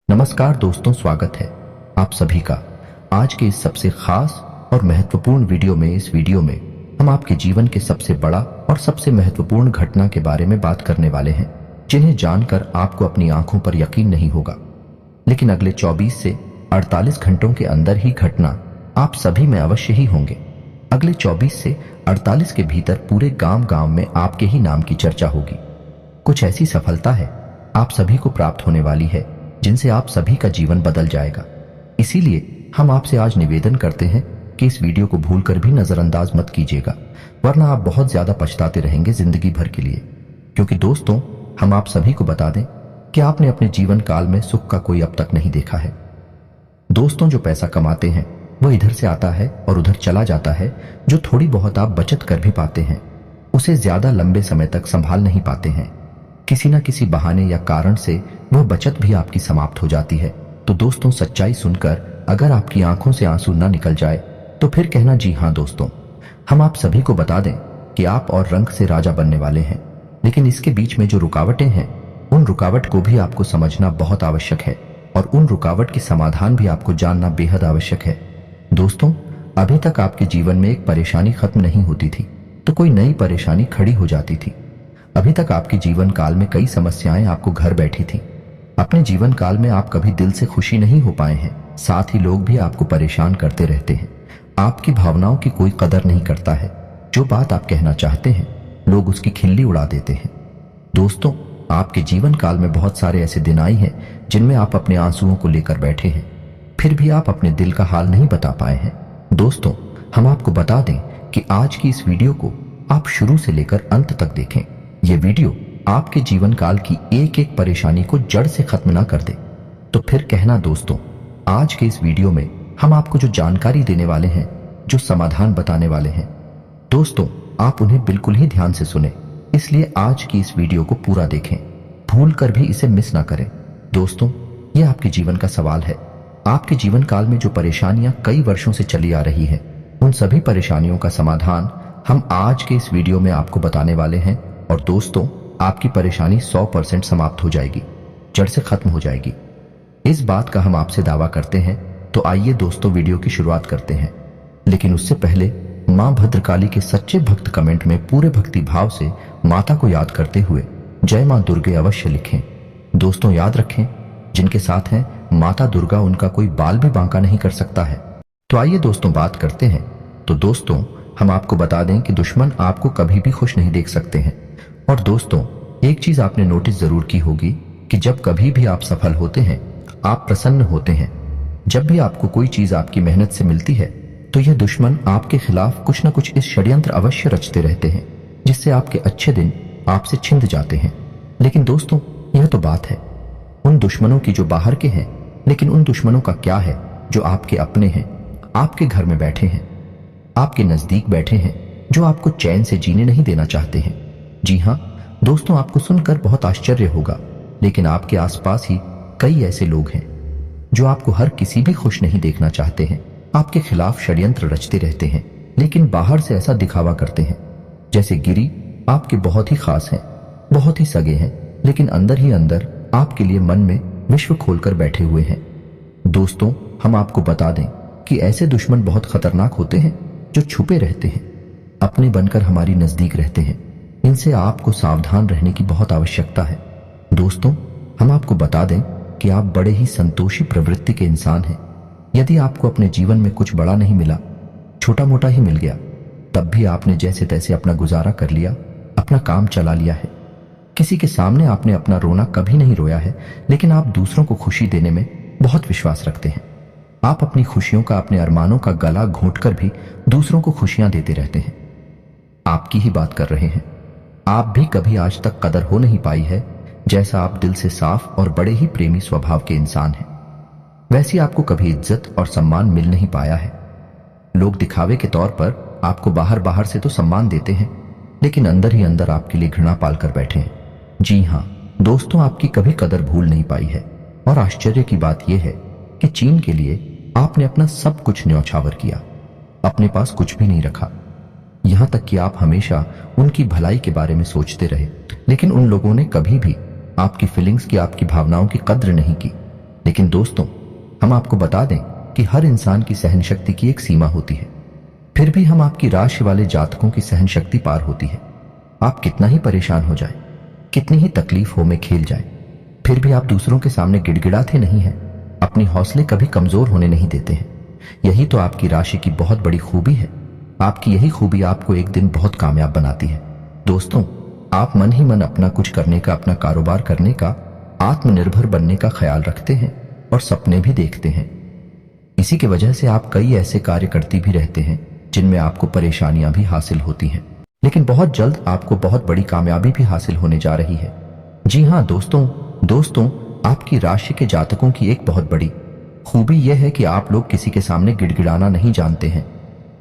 नमस्कार दोस्तों, स्वागत है आप सभी का आज के इस सबसे खास और महत्वपूर्ण वीडियो में। इस वीडियो में हम आपके जीवन के सबसे बड़ा और सबसे महत्वपूर्ण घटना के बारे में बात करने वाले हैं, जिन्हें जानकर आपको अपनी आंखों पर यकीन नहीं होगा, लेकिन अगले 24 से 48 घंटों के अंदर ही घटना आप सभी में अवश्य ही होंगे। अगले 24 से 48 के भीतर पूरे गांव में आपके ही नाम की चर्चा होगी। कुछ ऐसी सफलता है आप सभी को प्राप्त होने वाली है जिनसे आप सभी का जीवन बदल जाएगा। इसीलिए हम आपसे आज निवेदन करते हैं कि इस वीडियो को भूलकर भी नजरअंदाज मत कीजिएगा, वरना आप बहुत ज्यादा पछताते रहेंगे जिंदगी भर के लिए। क्योंकि दोस्तों, हम आप सभी को बता दें कि आपने अपने जीवन काल में सुख का कोई अब तक नहीं देखा है। दोस्तों, जो पैसा कमाते हैं वो इधर से आता है और उधर चला जाता है। जो थोड़ी बहुत आप बचत कर भी पाते हैं उसे ज्यादा लंबे समय तक संभाल नहीं पाते हैं। किसी न किसी बहाने या कारण से वह बचत भी आपकी समाप्त हो जाती है। तो दोस्तों, सच्चाई सुनकर अगर आपकी आंखों से आंसू न निकल जाए तो फिर कहना जी हाँ दोस्तों, हम आप सभी को बता दें कि आप और रंग से राजा बनने वाले हैं। लेकिन इसके बीच में जो रुकावटें हैं, उन रुकावट को भी आपको समझना बहुत आवश्यक है और उन रुकावट के समाधान भी आपको जानना बेहद आवश्यक है। दोस्तों, अभी तक आपके जीवन में एक परेशानी खत्म नहीं होती थी तो कोई नई परेशानी खड़ी हो जाती थी। अभी तक आपके जीवन काल में कई समस्याएं आपको घर बैठी थी। अपने जीवन काल में आप कभी दिल से खुशी नहीं हो पाए हैं। साथ ही लोग भी आपको परेशान करते रहते हैं। आपकी भावनाओं की कोई कदर नहीं करता है। जो बात आप कहना चाहते हैं लोग उसकी खिल्ली उड़ा देते हैं। दोस्तों, आपके जीवन काल में बहुत सारे ऐसे दिन आए हैं जिनमें आप अपने आंसुओं को लेकर बैठे हैं, फिर भी आप अपने दिल का हाल नहीं बता पाए हैं। दोस्तों, हम आपको बता दें कि आज की इस वीडियो को आप शुरू से लेकर अंत तक देखें। ये वीडियो आपके जीवन काल की एक एक परेशानी को जड़ से खत्म ना कर दे तो फिर कहना दोस्तों, आज के इस वीडियो में हम आपको जो जानकारी देने वाले हैं, जो समाधान बताने वाले हैं, दोस्तों आप उन्हें बिल्कुल ही ध्यान से सुने। इसलिए आज की इस वीडियो को पूरा देखें, भूल कर भी इसे मिस ना करें। दोस्तों, ये आपके जीवन का सवाल है। आपके जीवन काल में जो परेशानियां कई वर्षों से चली आ रही है, उन सभी परेशानियों का समाधान हम आज के इस वीडियो में आपको बताने वाले हैं। और दोस्तों, आपकी परेशानी 100% समाप्त हो जाएगी, जड़ से खत्म हो जाएगी। इस बात का हम आपसे दावा करते हैं। तो आइए दोस्तों, वीडियो की शुरुआत करते हैं। लेकिन उससे पहले मां भद्रकाली के सच्चे भक्त कमेंट में पूरे भक्ति भाव से माता को याद करते हुए जय मां दुर्गे अवश्य लिखें। दोस्तों, याद रखें, जिनके साथ हैं माता दुर्गा, उनका कोई बाल भी बांका नहीं कर सकता है। तो आइए दोस्तों, बात करते हैं। तो दोस्तों, हम आपको बता दें कि दुश्मन आपको कभी भी खुश नहीं देख सकते हैं। और दोस्तों, एक चीज आपने नोटिस जरूर की होगी कि जब कभी भी आप सफल होते हैं, आप प्रसन्न होते हैं, जब भी आपको कोई चीज आपकी मेहनत से मिलती है, तो यह दुश्मन आपके खिलाफ कुछ न कुछ इस षड्यंत्र अवश्य रचते रहते हैं, जिससे आपके अच्छे दिन आपसे छिंद जाते हैं। लेकिन दोस्तों, यह तो बात है उन दुश्मनों की जो बाहर के हैं, लेकिन उन दुश्मनों का क्या है जो आपके अपने हैं, आपके घर में बैठे हैं, आपके नजदीक बैठे हैं, जो आपको चैन से जीने नहीं देना चाहते हैं। जी हाँ दोस्तों, आपको सुनकर बहुत आश्चर्य होगा, लेकिन आपके आसपास ही कई ऐसे लोग हैं जो आपको हर किसी भी खुश नहीं देखना चाहते हैं, आपके खिलाफ षड्यंत्र रचते रहते हैं, लेकिन बाहर से ऐसा दिखावा करते हैं जैसे गिरी आपके बहुत ही खास हैं, बहुत ही सगे हैं, लेकिन अंदर ही अंदर आपके लिए मन में विश्व खोलकर बैठे हुए हैं। दोस्तों, हम आपको बता दें कि ऐसे दुश्मन बहुत खतरनाक होते हैं जो छुपे रहते हैं, अपने बनकर हमारी नजदीक रहते हैं। इनसे आपको सावधान रहने की बहुत आवश्यकता है। दोस्तों, हम आपको बता दें कि आप बड़े ही संतोषी प्रवृत्ति के इंसान हैं। यदि आपको अपने जीवन में कुछ बड़ा नहीं मिला, छोटा मोटा ही मिल गया, तब भी आपने जैसे तैसे अपना गुजारा कर लिया, अपना काम चला लिया है। किसी के सामने आपने अपना रोना कभी नहीं रोया है, लेकिन आप दूसरों को खुशी देने में बहुत विश्वास रखते हैं। आप अपनी खुशियों का, अपने अरमानों का गला घोंटकर भी दूसरों को खुशियां देते रहते हैं। आपकी ही बात कर रहे हैं। आप भी कभी आज तक कदर हो नहीं पाई है, जैसा आप दिल से साफ और बड़े ही प्रेमी स्वभाव के इंसान हैं, वैसी आपको कभी इज्जत और सम्मान मिल नहीं पाया है। लोग दिखावे के तौर पर आपको बाहर बाहर से तो सम्मान देते हैं, लेकिन अंदर ही अंदर आपके लिए घृणा पालकर बैठे हैं। जी हाँ दोस्तों, आपकी कभी कदर भूल नहीं पाई है। और आश्चर्य की बात यह है कि चीन के लिए आपने अपना सब कुछ न्यौछावर किया, अपने पास कुछ भी नहीं रखा। यहां तक कि आप हमेशा उनकी भलाई के बारे में सोचते रहे, लेकिन उन लोगों ने कभी भी आपकी फीलिंग्स की, आपकी भावनाओं की कद्र नहीं की। लेकिन दोस्तों, हम आपको बता दें कि हर इंसान की सहन शक्ति की एक सीमा होती है। फिर भी हम आपकी राशि वाले जातकों की सहन शक्ति पार होती है। आप कितना ही परेशान हो जाए, कितनी ही तकलीफों में खेल जाए, फिर भी आप दूसरों के सामने गिड़गिड़ाते नहीं हैं, अपनी हौसले कभी कमजोर होने नहीं देते हैं। यही तो आपकी राशि की बहुत बड़ी खूबी है। आपकी यही खूबी आपको एक दिन बहुत कामयाब बनाती है। दोस्तों, आप मन ही मन अपना कुछ करने का, अपना कारोबार करने का, आत्मनिर्भर बनने का ख्याल रखते हैं और सपने भी देखते हैं। इसी की वजह से आप कई ऐसे कार्य करती भी रहते हैं जिनमें आपको परेशानियां भी हासिल होती हैं, लेकिन बहुत जल्द आपको बहुत बड़ी कामयाबी भी हासिल होने जा रही है। जी हाँ दोस्तों, आपकी राशि के जातकों की एक बहुत बड़ी खूबी यह है कि आप लोग किसी के सामने गिड़गिड़ाना नहीं जानते हैं।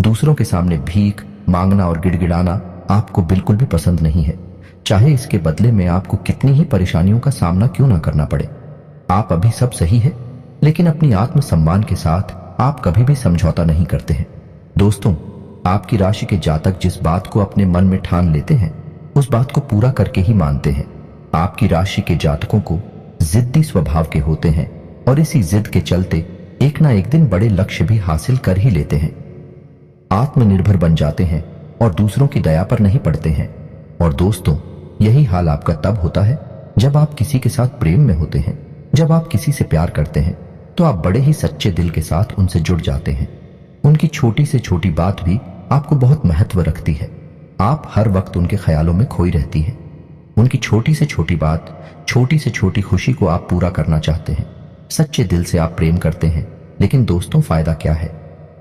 दूसरों के सामने भीख मांगना और गिड़गिड़ाना आपको बिल्कुल भी पसंद नहीं है, चाहे इसके बदले में आपको कितनी ही परेशानियों का सामना क्यों ना करना पड़े। आप अभी सब सही है, लेकिन अपनी आत्मसम्मान के साथ आप कभी भी समझौता नहीं करते हैं। दोस्तों, आपकी राशि के जातक जिस बात को अपने मन में ठान लेते हैं, उस बात को पूरा करके ही मानते हैं। आपकी राशि के जातकों को जिद्दी स्वभाव के होते हैं और इसी जिद के चलते एक ना एक दिन बड़े लक्ष्य भी हासिल कर ही लेते हैं। आत्मनिर्भर बन जाते हैं और दूसरों की दया पर नहीं पड़ते हैं। और दोस्तों, यही हाल आपका तब होता है जब आप किसी के साथ प्रेम में होते हैं। जब आप किसी से प्यार करते हैं तो आप बड़े ही सच्चे दिल के साथ उनसे जुड़ जाते हैं। उनकी छोटी से छोटी बात भी आपको बहुत महत्व रखती है। आप हर वक्त उनके ख्यालों में खोई रहती हैं। उनकी छोटी से छोटी बात, छोटी से छोटी खुशी को आप पूरा करना चाहते हैं। सच्चे दिल से आप प्रेम करते हैं, लेकिन दोस्तों फायदा क्या है?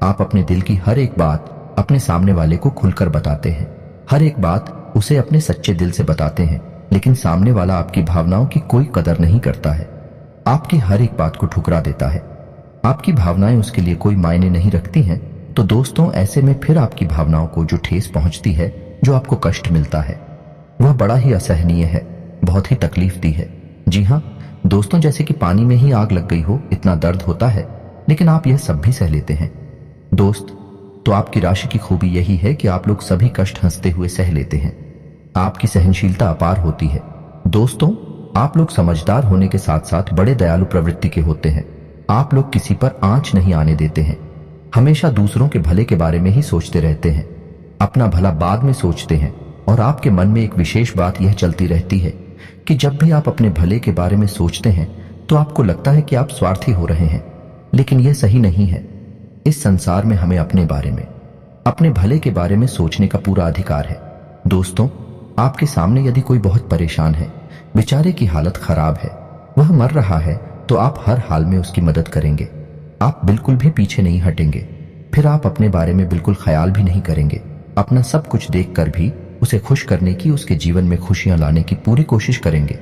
आप अपने दिल की हर एक बात अपने सामने वाले को खुलकर बताते हैं। हर एक बात उसे अपने सच्चे दिल से बताते हैं, लेकिन सामने वाला आपकी भावनाओं की कोई कदर नहीं करता है। आपकी हर एक बात को ठुकरा देता है। आपकी भावनाएं उसके लिए कोई मायने नहीं रखती हैं। तो दोस्तों, ऐसे में फिर आपकी भावनाओं को जो ठेस पहुंचती है, जो आपको कष्ट मिलता है, वह बड़ा ही असहनीय है, बहुत ही तकलीफ दी है। जी हाँ दोस्तों, जैसे कि पानी में ही आग लग गई हो, इतना दर्द होता है, लेकिन आप यह सब भी सह लेते हैं। दोस्त, तो आपकी राशि की खूबी यही है कि आप लोग सभी कष्ट हंसते हुए सह लेते हैं। आपकी सहनशीलता अपार होती है। दोस्तों, आप लोग समझदार होने के साथ साथ बड़े दयालु प्रवृत्ति के होते हैं। आप लोग किसी पर आंच नहीं आने देते हैं। हमेशा दूसरों के भले के बारे में ही सोचते रहते हैं। अपना भला बाद में सोचते हैं। और आपके मन में एक विशेष बात यह चलती रहती है कि जब भी आप अपने भले के बारे में सोचते हैं तो आपको लगता है कि आप स्वार्थी हो रहे हैं, लेकिन यह सही नहीं है। इस संसार में हमें अपने बारे में, अपने भले के बारे में सोचने का पूरा अधिकार है। दोस्तों, आपके सामने यदि कोई बहुत परेशान है, बेचारे की हालत खराब है, वह मर रहा है, तो आप हर हाल में उसकी मदद करेंगे। आप बिल्कुल भी पीछे नहीं हटेंगे। फिर आप अपने बारे में बिल्कुल ख्याल भी नहीं करेंगे। अपना सब कुछ देखकर भी उसे खुश करने की, उसके जीवन में खुशियां लाने की पूरी कोशिश करेंगे।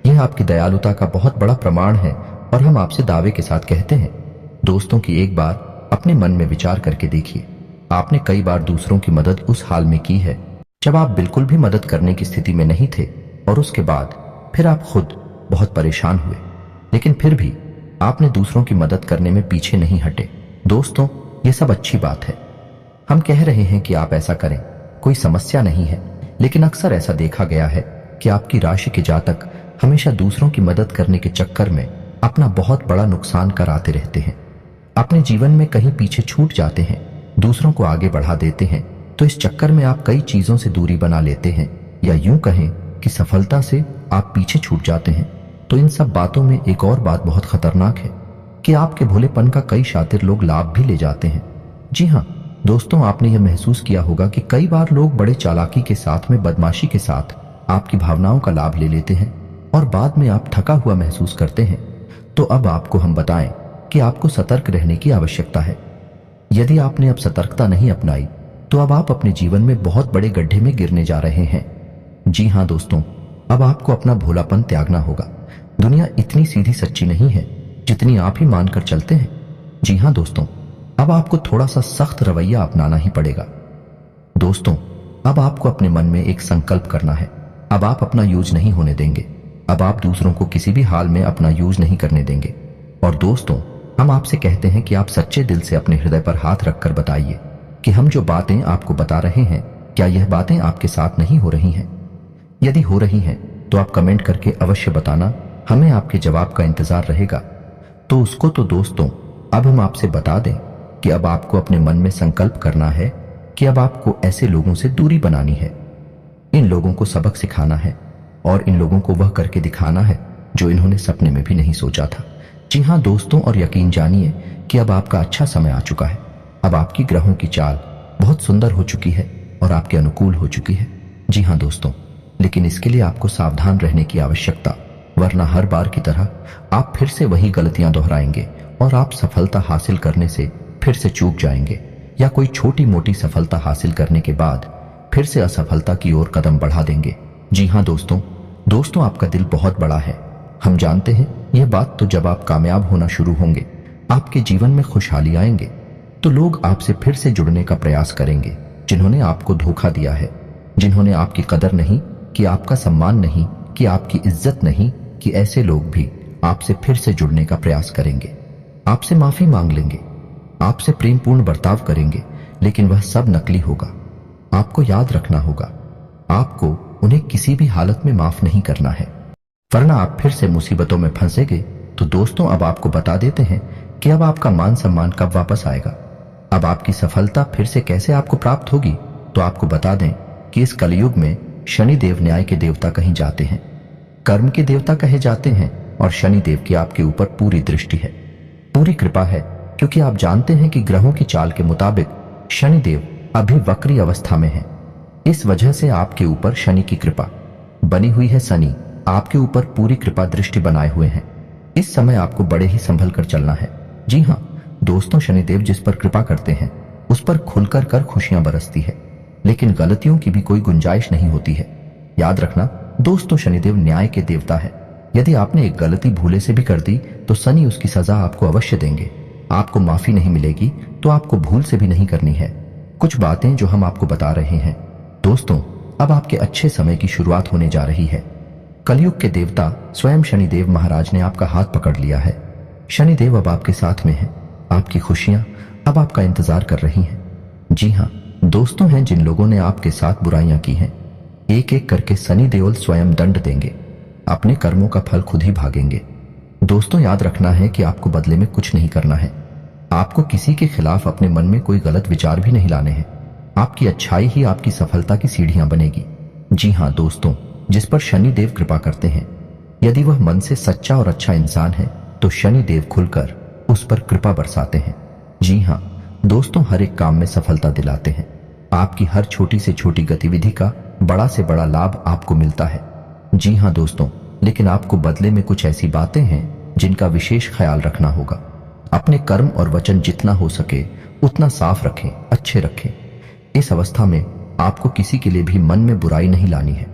यह आपकी दयालुता का बहुत बड़ा प्रमाण है और हम आपसे दावे के साथ कहते हैं। दोस्तों की एक बार अपने मन में विचार करके देखिए, आपने कई बार दूसरों की मदद उस हाल में की है जब आप बिल्कुल भी मदद करने की स्थिति में नहीं थे, और उसके बाद फिर आप खुद बहुत परेशान हुए, लेकिन फिर भी आपने दूसरों की मदद करने में पीछे नहीं हटे। दोस्तों, ये सब अच्छी बात है। हम कह रहे हैं कि आप ऐसा करें, कोई समस्या नहीं है, लेकिन अक्सर ऐसा देखा गया है कि आपकी राशि के जातक हमेशा दूसरों की मदद करने के चक्कर में अपना बहुत बड़ा नुकसान कराते रहते हैं। अपने जीवन में कहीं पीछे छूट जाते हैं, दूसरों को आगे बढ़ा देते हैं, तो इस चक्कर में आप कई चीजों से दूरी बना लेते हैं, या यूं कहें कि सफलता से आप पीछे छूट जाते हैं। तो इन सब बातों में एक और बात बहुत खतरनाक है कि आपके भोलेपन का कई शातिर लोग लाभ भी ले जाते हैं। जी हाँ दोस्तों, आपने यह महसूस किया होगा कि कई बार लोग बड़े चालाकी के साथ में, बदमाशी के साथ आपकी भावनाओं का लाभ ले लेते हैं और बाद में आप थका हुआ महसूस करते हैं। तो अब आपको हम बताएं कि आपको सतर्क रहने की आवश्यकता है। यदि आपने अब सतर्कता नहीं अपनाई तो अब आप अपने जीवन में बहुत बड़े गड्ढे में गिरने जा रहे हैं। जी हाँ दोस्तों, अब आपको अपना भोलापन त्यागना होगा। दुनिया इतनी सीधी सच्ची नहीं है जितनी आप ही मानकर चलते हैं। जी हाँ दोस्तों, अब आपको थोड़ा सा सख्त रवैया अपनाना ही पड़ेगा। दोस्तों, अब आपको अपने मन में एक संकल्प करना है। अब आप अपना यूज नहीं होने देंगे। अब आप दूसरों को किसी भी हाल में अपना यूज नहीं करने देंगे। और दोस्तों, हम आपसे कहते हैं कि आप सच्चे दिल से अपने हृदय पर हाथ रखकर बताइए कि हम जो बातें आपको बता रहे हैं, क्या यह बातें आपके साथ नहीं हो रही हैं? यदि हो रही हैं तो आप कमेंट करके अवश्य बताना, हमें आपके जवाब का इंतजार रहेगा। तो उसको तो दोस्तों अब हम आपसे बता दें कि अब आपको अपने मन में संकल्प करना है कि अब आपको ऐसे लोगों से दूरी बनानी है। इन लोगों को सबक सिखाना है और इन लोगों को वह करके दिखाना है जो इन्होंने सपने में भी नहीं सोचा था। जी हाँ दोस्तों, और यकीन जानिए कि अब आपका अच्छा समय आ चुका है। अब आपकी ग्रहों की चाल बहुत सुंदर हो चुकी है और आपके अनुकूल हो चुकी है। जी हाँ दोस्तों, लेकिन इसके लिए आपको सावधान रहने की आवश्यकता, वरना हर बार की तरह आप फिर से वही गलतियां दोहराएंगे और आप सफलता हासिल करने से फिर से चूक जाएंगे, या कोई छोटी मोटी सफलता हासिल करने के बाद फिर से असफलता की ओर कदम बढ़ा देंगे। जी हाँ दोस्तों, आपका दिल बहुत बड़ा है। हम जानते हैं यह बात। तो जब आप कामयाब होना शुरू होंगे, आपके जीवन में खुशहाली आएंगे, तो लोग आपसे फिर से जुड़ने का प्रयास करेंगे। जिन्होंने आपको धोखा दिया है, जिन्होंने आपकी कदर नहीं कि, आपका सम्मान नहीं कि, आपकी इज्जत नहीं कि, ऐसे लोग भी आपसे फिर से जुड़ने का प्रयास करेंगे, आपसे माफी मांग लेंगे, आपसे प्रेमपूर्ण बर्ताव करेंगे, लेकिन वह सब नकली होगा। आपको याद रखना होगा, आपको उन्हें किसी भी हालत में माफ नहीं करना है, वरना आप फिर से मुसीबतों में फंसेंगे। तो दोस्तों, अब आपको बता देते हैं कि अब आपका मान सम्मान कब वापस आएगा, अब आपकी सफलता फिर से कैसे आपको प्राप्त होगी। तो आपको बता दें कि इस कलयुग में शनि देव न्याय के देवता कहीं जाते हैं, कर्म के देवता कहे जाते हैं, और शनि देव की आपके ऊपर पूरी दृष्टि है, पूरी कृपा है, क्योंकि आप जानते हैं कि ग्रहों की चाल के मुताबिक शनि देव अभी वक्री अवस्था में है। इस वजह से आपके ऊपर शनि की कृपा बनी हुई है। शनि आपके ऊपर पूरी कृपा दृष्टि बनाए हुए हैं। इस समय आपको बड़े ही संभल कर चलना है। जी हाँ दोस्तों, शनिदेव जिस पर कृपा करते हैं उस पर खुलकर कर खुशियां बरसती है, लेकिन गलतियों की भी कोई गुंजाइश नहीं होती है। याद रखना दोस्तों, शनिदेव न्याय के देवता है। यदि आपने एक गलती भूले से भी कर दी तो शनि उसकी सजा आपको अवश्य देंगे। आपको माफी नहीं मिलेगी तो आपको भूल से भी नहीं करनी है। कुछ बातें जो हम आपको बता रहे हैं दोस्तों, अब आपके अच्छे समय की शुरुआत होने जा रही है। कलयुग के देवता स्वयं शनिदेव महाराज ने आपका हाथ पकड़ लिया है। शनिदेव अब आपके साथ में है। आपकी खुशियां अब आपका इंतजार कर रही हैं। जी हाँ दोस्तों, हैं जिन लोगों ने आपके साथ बुराइयां की हैं, एक एक करके शनि देवल स्वयं दंड देंगे। अपने कर्मों का फल खुद ही भागेंगे। दोस्तों, याद रखना है कि आपको बदले में कुछ नहीं करना है। आपको किसी के खिलाफ अपने मन में कोई गलत विचार भी नहीं लाने हैं। आपकी अच्छाई ही आपकी सफलता की सीढ़ियां बनेगी। जी हाँ दोस्तों, जिस पर शनि देव कृपा करते हैं, यदि वह मन से सच्चा और अच्छा इंसान है तो शनि देव खुलकर उस पर कृपा बरसाते हैं। जी हाँ दोस्तों, हर एक काम में सफलता दिलाते हैं। आपकी हर छोटी से छोटी गतिविधि का बड़ा से बड़ा लाभ आपको मिलता है। जी हाँ दोस्तों, लेकिन आपको बदले में कुछ ऐसी बातें हैं जिनका विशेष ख्याल रखना होगा। अपने कर्म और वचन जितना हो सके उतना साफ रखें, अच्छे रखें। इस अवस्था में आपको किसी के लिए भी मन में बुराई नहीं लानी है।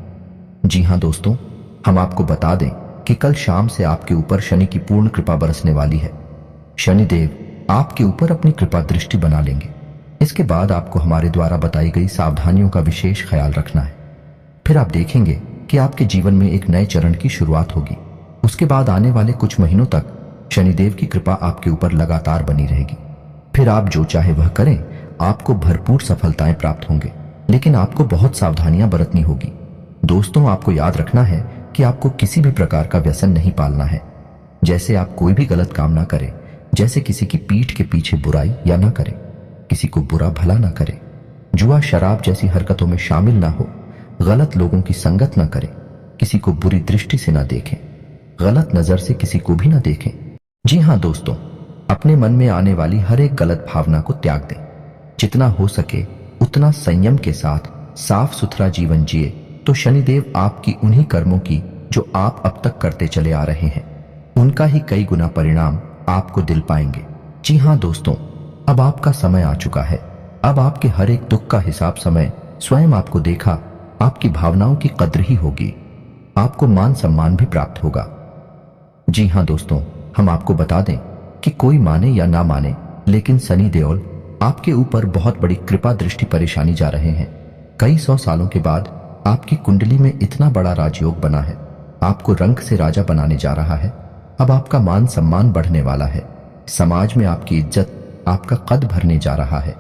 जी हाँ दोस्तों, हम आपको बता दें कि कल शाम से आपके ऊपर शनि की पूर्ण कृपा बरसने वाली है। शनिदेव आपके ऊपर अपनी कृपा दृष्टि बना लेंगे। इसके बाद आपको हमारे द्वारा बताई गई सावधानियों का विशेष ख्याल रखना है। फिर आप देखेंगे कि आपके जीवन में एक नए चरण की शुरुआत होगी। उसके बाद आने वाले कुछ महीनों तक शनिदेव की कृपा आपके ऊपर लगातार बनी रहेगी। फिर आप जो चाहे वह करें, आपको भरपूर सफलताएं प्राप्त होंगे, लेकिन आपको बहुत सावधानियां बरतनी होगी। दोस्तों, आपको याद रखना है कि आपको किसी भी प्रकार का व्यसन नहीं पालना है। जैसे आप कोई भी गलत काम ना करें, जैसे किसी की पीठ के पीछे बुराई या ना करें, किसी को बुरा भला ना करें, जुआ शराब जैसी हरकतों में शामिल ना हो, गलत लोगों की संगत ना करें, किसी को बुरी दृष्टि से ना देखें, गलत नजर से किसी को भी ना देखें। जी हाँ दोस्तों, अपने मन में आने वाली हर एक गलत भावना को त्याग दें। जितना हो सके उतना संयम के साथ साफ सुथरा जीवन जिए तो शनिदेव आपकी उन्हीं कर्मों की जो आप अब तक करते चले आ रहे हैं, उनका ही कई गुना परिणाम आपको दिल पाएंगे। जी हाँ दोस्तों, अब आपका समय आ चुका है। अब आपके हर एक दुख का हिसाब समय स्वयं आपको देखा। आपकी भावनाओं की कद्र ही होगी। आपको मान सम्मान भी प्राप्त होगा। जी हाँ दोस्तों, हम आपको बता दें कि कोई माने या ना माने, लेकिन शनि देओल आपके ऊपर बहुत बड़ी कृपा दृष्टि परेशानी जा रहे हैं। कई 100 सालों के बाद आपकी कुंडली में इतना बड़ा राजयोग बना है, आपको रंग से राजा बनाने जा रहा है। अब आपका मान सम्मान बढ़ने वाला है। समाज में आपकी इज्जत, आपका कद भरने जा रहा है।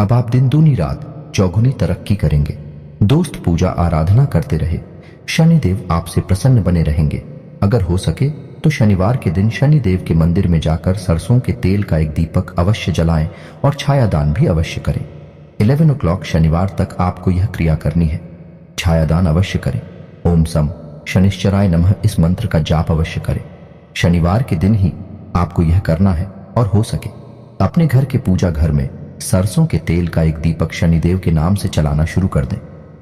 अब आप दिन दूनी रात चौगुनी तरक्की करेंगे। दोस्त, पूजा आराधना करते रहे, शनिदेव आपसे प्रसन्न बने रहेंगे। अगर हो सके तो शनिवार के दिन शनिदेव के मंदिर में जाकर सरसों के तेल का एक दीपक अवश्य जलाएं और छायादान भी अवश्य करें। 11 o'clock शनिवार तक आपको यह क्रिया करनी है। छायादान अवश्य करें। ओम सम शनिश्चराय नमः इस मंत्र का जाप अवश्य करें। शनिवार के दिन ही आपको यह करना है और हो सके अपने घर के पूजा घर में सरसों के तेल का एक दीपक शनिदेव के नाम से चलाना शुरू कर दें।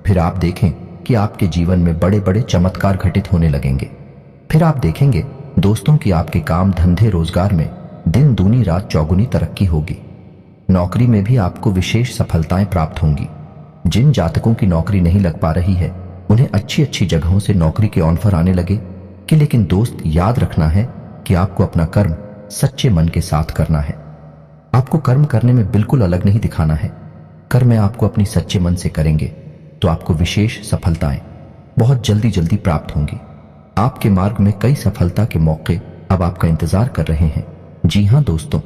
फिर आप देखें कि आपके जीवन में बड़े बड़े चमत्कार घटित होने लगेंगे। फिर आप देखेंगे दोस्तों कि आपके काम धंधे रोजगार में दिन दूनी रात चौगुनी तरक्की होगी। नौकरी में भी आपको विशेष सफलताएं प्राप्त होंगी। जिन जातकों की नौकरी नहीं लग पा रही है उन्हें अच्छी अच्छी जगहों से नौकरी के ऑफर आने लगे कि लेकिन दोस्त याद रखना है कि आपको अपना कर्म सच्चे मन के साथ करना है। आपको कर्म करने में बिल्कुल अलग नहीं दिखाना है। कर्म आपको अपनी सच्चे मन से करेंगे तो आपको विशेष सफलताएं बहुत जल्दी जल्दी प्राप्त होंगी। आपके मार्ग में कई सफलता के मौके अब आपका इंतजार कर रहे हैं। जी हां दोस्तों,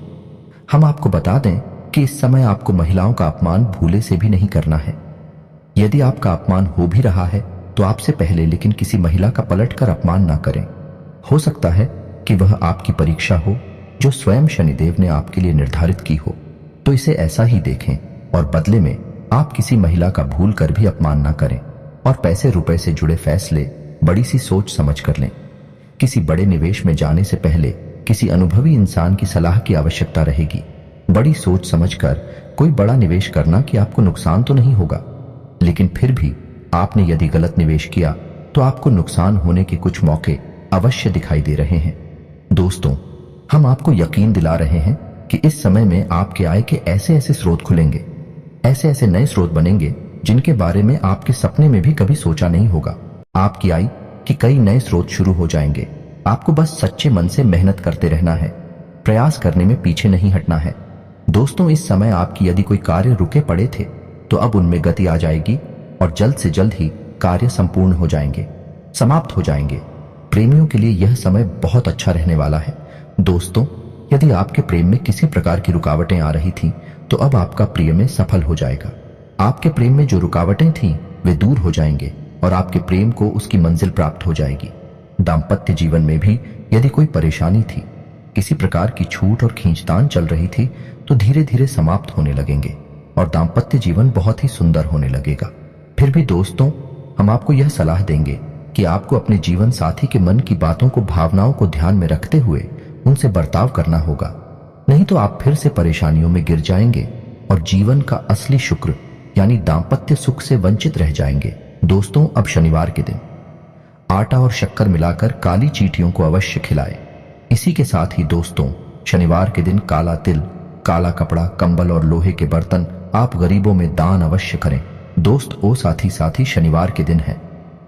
हम आपको बता दें कि इस समय आपको महिलाओं का अपमान भूले से भी नहीं करना है। यदि आपका अपमान हो भी रहा है तो आपसे पहले लेकिन किसी महिला का पलटकर अपमान ना करें। हो सकता है कि वह आपकी परीक्षा हो जो स्वयं शनिदेव ने आपके लिए निर्धारित की हो, तो इसे ऐसा ही देखें और बदले में आप किसी महिला का भूल कर भी अपमान ना करें और पैसे रुपए से जुड़े फैसले बड़ी सी सोच समझ कर लें। किसी बड़े निवेश में जाने से पहले किसी अनुभवी इंसान की सलाह की आवश्यकता रहेगी। बड़ी सोच समझकर कोई बड़ा निवेश करना कि आपको नुकसान तो नहीं होगा, लेकिन फिर भी आपने यदि गलत निवेश किया तो आपको नुकसान होने के कुछ मौके अवश्य दिखाई दे रहे हैं। दोस्तों, हम आपको यकीन दिला रहे हैं कि इस समय में आपके आय के ऐसे ऐसे स्रोत खुलेंगे, ऐसे ऐसे नए स्रोत बनेंगे जिनके बारे में आपके सपने में भी कभी सोचा नहीं होगा। आपकी आय के कई नए स्रोत शुरू हो जाएंगे। आपको बस सच्चे मन से मेहनत करते रहना है, प्रयास करने में पीछे नहीं हटना है। दोस्तों, इस समय आपकी यदि कोई कार्य रुके पड़े थे तो अब उनमें गति आ जाएगी और जल्द से जल्द ही कार्य संपूर्ण हो जाएंगे, समाप्त हो जाएंगे। प्रेमियों के लिए यह समय बहुत अच्छा रहने वाला है। दोस्तों, यदि आपके प्रेम में किसी प्रकार की रुकावटें आ रही थीं तो अब आपका प्रिय में सफल हो जाएगा। आपके प्रेम में जो रुकावटें थीं वे दूर हो जाएंगे और आपके प्रेम को उसकी मंजिल प्राप्त हो जाएगी। दाम्पत्य जीवन में भी यदि कोई परेशानी थी, किसी प्रकार की छूट और खींचतान चल रही थी, तो धीरे धीरे समाप्त होने लगेंगे और दाम्पत्य जीवन बहुत ही सुंदर होने लगेगा। फिर भी दोस्तों, हम आपको यह सलाह देंगे कि आपको अपने जीवन साथी के मन की बातों को, भावनाओं को ध्यान में रखते हुए उनसे बर्ताव करना होगा, नहीं तो आप फिर से परेशानियों में गिर जाएंगे और जीवन का असली शुक्र यानी दाम्पत्य सुख से वंचित रह जाएंगे। दोस्तों, अब शनिवार के दिन आटा और शक्कर मिलाकर काली चींटियों को अवश्य खिलाएं। इसी के साथ ही दोस्तों, शनिवार के दिन काला तिल, काला कपड़ा, कंबल और लोहे के बर्तन आप गरीबों में दान अवश्य करें। दोस्त ओ साथी शनिवार के दिन है,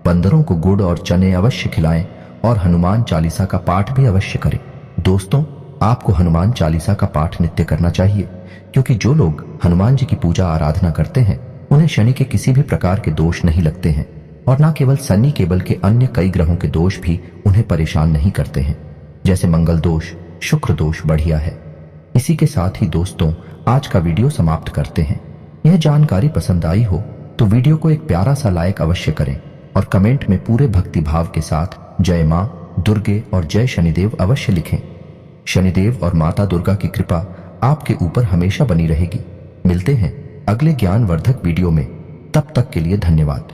बंदरों को गुड़ और चने अवश्य खिलाएं और हनुमान चालीसा का पाठ भी अवश्य करें। दोस्तों, आपको हनुमान चालीसा का पाठ नित्य करना चाहिए, क्योंकि जो लोग हनुमान जी की पूजा आराधना करते हैं उन्हें शनि के किसी भी प्रकार के दोष नहीं लगते हैं और न केवल शनि केवल के अन्य कई ग्रहों के दोष भी उन्हें परेशान नहीं करते हैं, जैसे मंगल दोष, शुक्र दोष बढ़िया है। इसी के साथ ही दोस्तों, आज का वीडियो समाप्त करते हैं। यह जानकारी पसंद आई हो तो वीडियो को एक प्यारा सा लाइक अवश्य करें और कमेंट में पूरे भक्ति भाव के साथ जय मां दुर्गे और जय शनिदेव अवश्य लिखें। शनिदेव और माता दुर्गा की कृपा आपके ऊपर हमेशा बनी रहेगी। मिलते हैं अगले ज्ञानवर्धक वीडियो में, तब तक के लिए धन्यवाद।